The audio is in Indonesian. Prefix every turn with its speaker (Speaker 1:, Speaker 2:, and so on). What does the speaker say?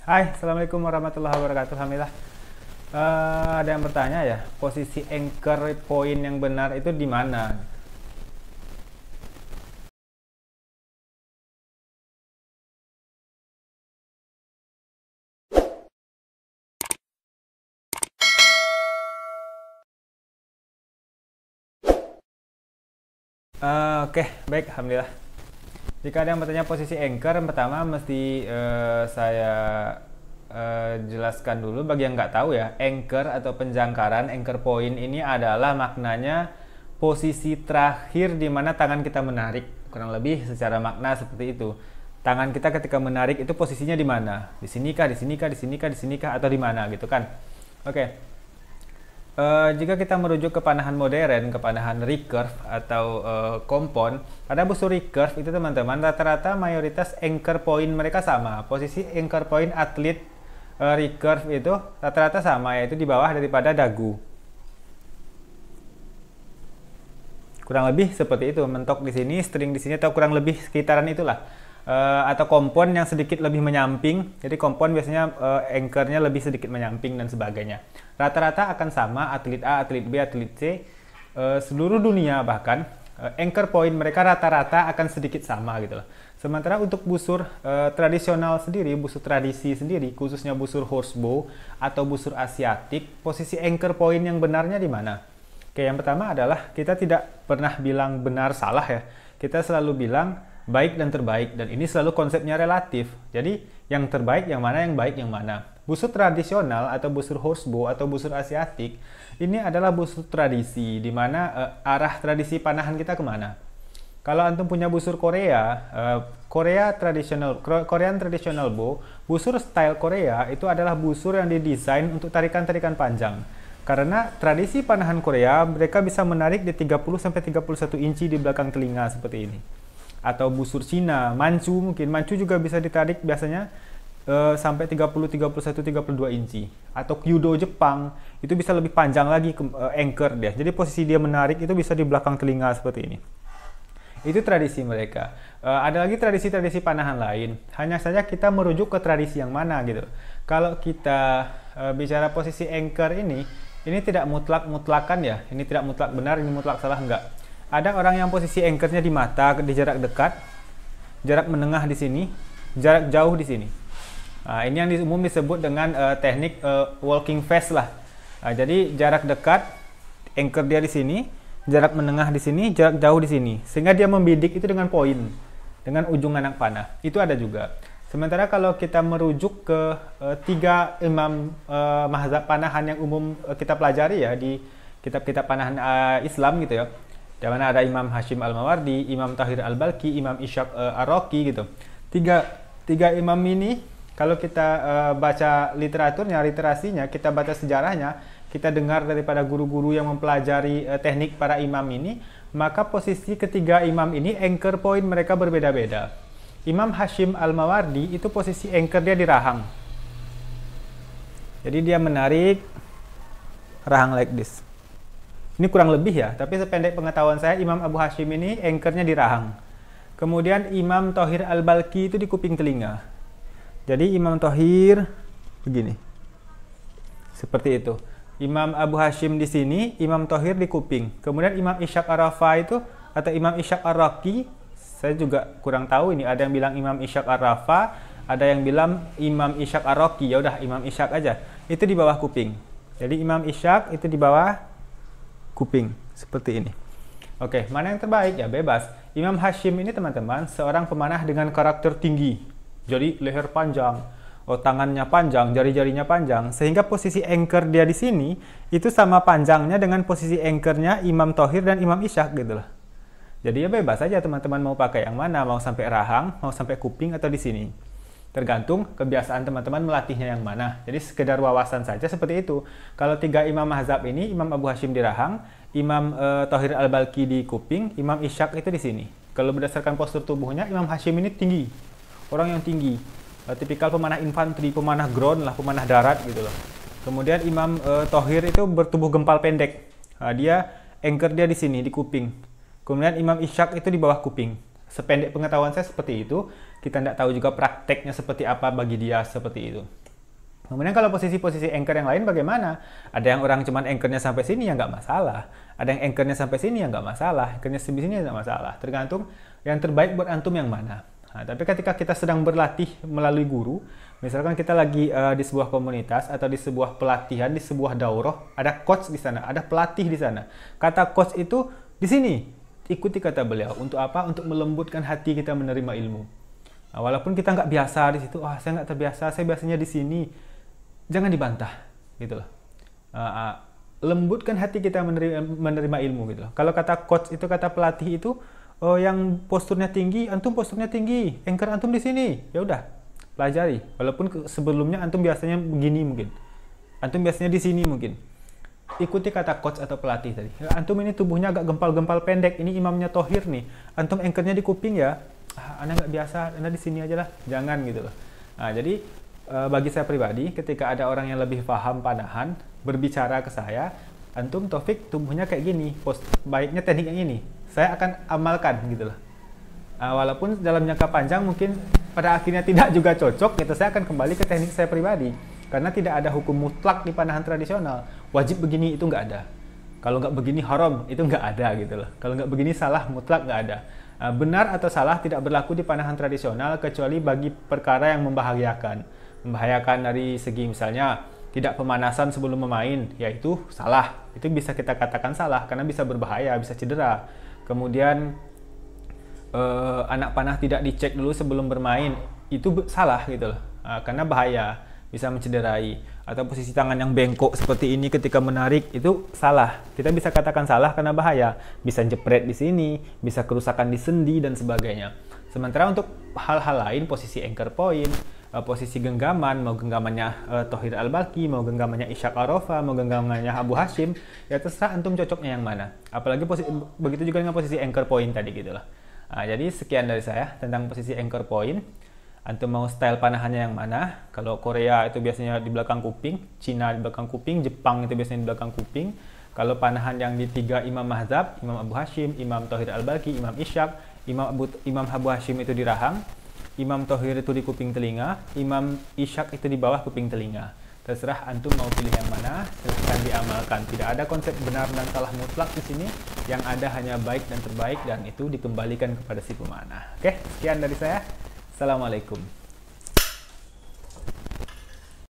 Speaker 1: Hai, Assalamualaikum warahmatullahi wabarakatuh. Alhamdulillah. Ada yang bertanya ya, posisi anchor point yang benar itu di mana? Oke, baik, Alhamdulillah. Jika ada yang bertanya posisi anchor, pertama mesti saya jelaskan dulu bagi yang nggak tahu ya. Anchor atau penjangkaran, anchor point ini adalah maknanya posisi terakhir di mana tangan kita menarik. Kurang lebih secara makna seperti itu. Tangan kita ketika menarik itu posisinya di mana? Di sini kah, di sini kah, di sini kah, di sini kah, atau di mana gitu kan? Oke. Jika kita merujuk ke panahan modern, ke panahan recurve atau kompon, pada busur recurve itu teman-teman rata-rata mayoritas anchor point mereka sama. Posisi anchor point atlet recurve itu rata-rata sama, yaitu di bawah daripada dagu. Kurang lebih seperti itu, mentok di sini, string di sini, atau kurang lebih sekitaran itulah. Atau kompon yang sedikit lebih menyamping, jadi kompon biasanya anchornya lebih sedikit menyamping dan sebagainya. Rata-rata akan sama, atlet A, atlet B, atlet C, seluruh dunia bahkan anchor point mereka rata-rata akan sedikit sama gitu loh. Sementara untuk busur tradisional sendiri, busur tradisi sendiri, khususnya busur horsebow atau busur asiatik, posisi anchor point yang benarnya di mana? Oke, yang pertama adalah kita tidak pernah bilang benar salah ya. Kita selalu bilang baik dan terbaik, dan ini selalu konsepnya relatif. Jadi yang terbaik yang mana, yang baik yang mana. Busur tradisional atau busur horsebow atau busur asiatik ini adalah busur tradisi, di mana arah tradisi panahan kita kemana. Kalau antum punya busur Korea, Korean traditional bow, busur style Korea itu adalah busur yang didesain untuk tarikan-tarikan panjang. Karena tradisi panahan Korea, mereka bisa menarik di 30-31 inci di belakang telinga seperti ini. Atau busur Cina, Manchu mungkin. Manchu juga bisa ditarik biasanya sampai 30, 31, 32 inci. Atau Kyudo Jepang, itu bisa lebih panjang lagi anchor dia. Jadi posisi dia menarik itu bisa di belakang telinga seperti ini. Itu tradisi mereka. Ada lagi tradisi-tradisi panahan lain. Hanya saja kita merujuk ke tradisi yang mana gitu. Kalau kita bicara posisi anchor ini tidak mutlak-mutlakan ya. Ini tidak mutlak benar, ini mutlak salah, enggak. Ada orang yang posisi anchornya di mata, di jarak dekat, jarak menengah di sini, jarak jauh di sini. Nah, ini yang umum disebut dengan teknik walking face lah. Nah, jadi jarak dekat, anchor dia di sini, jarak menengah di sini, jarak jauh di sini. Sehingga dia membidik itu dengan poin, dengan ujung anak panah. Itu ada juga. Sementara kalau kita merujuk ke tiga imam mazhab panahan yang umum kita pelajari ya di kitab-kitab panahan Islam gitu ya. Di mana ada Imam Hashim Al-Mawardi, Imam Tahir Al-Balki, Imam Ishaq Ar-Raqi gitu. Tiga imam ini kalau kita baca literaturnya, literasinya, kita baca sejarahnya, kita dengar daripada guru-guru yang mempelajari teknik para imam ini, maka posisi ketiga imam ini anchor point mereka berbeda-beda. Imam Hashim Al-Mawardi itu posisi anchor dia di rahang. Jadi dia menarik rahang like this. Ini kurang lebih ya, tapi sependek pengetahuan saya Imam Abu Hashim ini anchornya di rahang. Kemudian Imam Thohir Al-Balki itu di kuping telinga. Jadi Imam Thohir begini. Seperti itu. Imam Abu Hashim di sini, Imam Thohir di kuping. Kemudian Imam Ishaq Ar-Rafa itu atau Imam Ishaq Ar-Raqi, saya juga kurang tahu ini. Ada yang bilang Imam Ishaq Ar-Rafa, ada yang bilang Imam Ishaq Ar-Raqi. Ya udah Imam Ishaq aja. Itu di bawah kuping. Jadi Imam Ishaq itu di bawah kuping seperti ini. Oke, mana yang terbaik ya bebas. Imam Hashim ini teman-teman seorang pemanah dengan karakter tinggi. Jadi leher panjang, tangannya panjang, jari-jarinya panjang, sehingga posisi anchor dia di sini itu sama panjangnya dengan posisi anchornya Imam Thohir dan Imam Ishaq gitu loh. Jadi ya bebas aja teman-teman mau pakai yang mana, mau sampai rahang, mau sampai kuping atau di sini. Tergantung kebiasaan teman-teman melatihnya yang mana. Jadi sekedar wawasan saja seperti itu. Kalau tiga imam mazhab ini, Imam Abu Hashim di rahang, Imam Thohir Al-Balki di kuping, Imam Ishaq itu di sini. Kalau berdasarkan postur tubuhnya, Imam Hashim ini tinggi. Orang yang tinggi. Tipikal pemanah infanteri, pemanah ground lah, pemanah darat gitu loh. Kemudian Imam Thohir itu bertubuh gempal pendek. Dia anchor dia di sini, di kuping. Kemudian Imam Ishaq itu di bawah kuping. Sependek pengetahuan saya seperti itu. kita tidak tahu juga prakteknya seperti apa bagi dia seperti itu. Kemudian kalau posisi-posisi anchor yang lain bagaimana? Ada yang orang cuman anchornya sampai sini ya nggak masalah. Ada yang anchornya sampai sini ya nggak masalah. Anchornya sampai sini ya nggak masalah. Tergantung yang terbaik buat antum yang mana. Nah, tapi ketika kita sedang berlatih melalui guru, misalkan kita lagi di sebuah komunitas atau di sebuah pelatihan, di sebuah daurah, ada coach di sana, ada pelatih di sana. Kata coach itu di sini. Ikuti kata beliau. Untuk apa? Untuk melembutkan hati kita menerima ilmu. Nah, walaupun kita nggak biasa di situ, saya nggak terbiasa, saya biasanya di sini. Jangan dibantah, gitu loh. Lembutkan hati kita menerima ilmu, gitu loh. Kalau kata coach itu, kata pelatih itu, yang posturnya tinggi, antum posturnya tinggi, anchor antum di sini, ya udah, pelajari. Walaupun sebelumnya antum biasanya begini mungkin, antum biasanya di sini mungkin. Ikuti kata coach atau pelatih tadi. Antum ini tubuhnya agak gempal-gempal pendek, ini imamnya Thohir nih. Antum anchornya di kuping ya, anda nggak biasa, anda di sini aja lah, jangan gitu loh. Nah, jadi bagi saya pribadi, ketika ada orang yang lebih paham panahan berbicara ke saya, antum Taufik tubuhnya kayak gini, baiknya teknik yang ini, saya akan amalkan gitu loh. Walaupun dalam jangka panjang mungkin pada akhirnya tidak juga cocok, gitu, saya akan kembali ke teknik saya pribadi, karena tidak ada hukum mutlak di panahan tradisional. Wajib begini itu nggak ada. Kalau nggak begini haram itu nggak ada gitu loh. Kalau nggak begini salah mutlak nggak ada. Benar atau salah tidak berlaku di panahan tradisional kecuali bagi perkara yang membahayakan. Membahayakan dari segi misalnya tidak pemanasan sebelum bermain, yaitu salah. Itu bisa kita katakan salah karena bisa berbahaya, bisa cedera. Kemudian anak panah tidak dicek dulu sebelum bermain, itu salah gitu loh. Karena bahaya, bisa mencederai. Atau posisi tangan yang bengkok seperti ini ketika menarik itu salah. Kita bisa katakan salah karena bahaya. Bisa jepret di sini, bisa kerusakan di sendi dan sebagainya. Sementara untuk hal-hal lain, posisi anchor point, posisi genggaman, mau genggamannya Thohir Al-Balkhi, mau genggamannya Ishaq Arafah, mau genggamannya Abu Hashim, ya terserah antum cocoknya yang mana. Apalagi begitu juga dengan posisi anchor point tadi gitu loh. Nah, jadi sekian dari saya tentang posisi anchor point. Antum mau style panahannya yang mana? Kalau Korea itu biasanya di belakang kuping, Cina di belakang kuping, Jepang itu biasanya di belakang kuping. Kalau panahan yang di 3 imam mazhab, Imam Abu Hashim, Imam Thohir Al-Balkhi, Imam Ishaq, Imam Abu Hashim itu di rahang, Imam Thohir itu di kuping telinga, Imam Ishaq itu di bawah kuping telinga. Terserah antum mau pilih yang mana, silahkan diamalkan. Tidak ada konsep benar dan salah mutlak di sini. Yang ada hanya baik dan terbaik, dan itu dikembalikan kepada si pemanah. Oke, sekian dari saya. Assalamualaikum.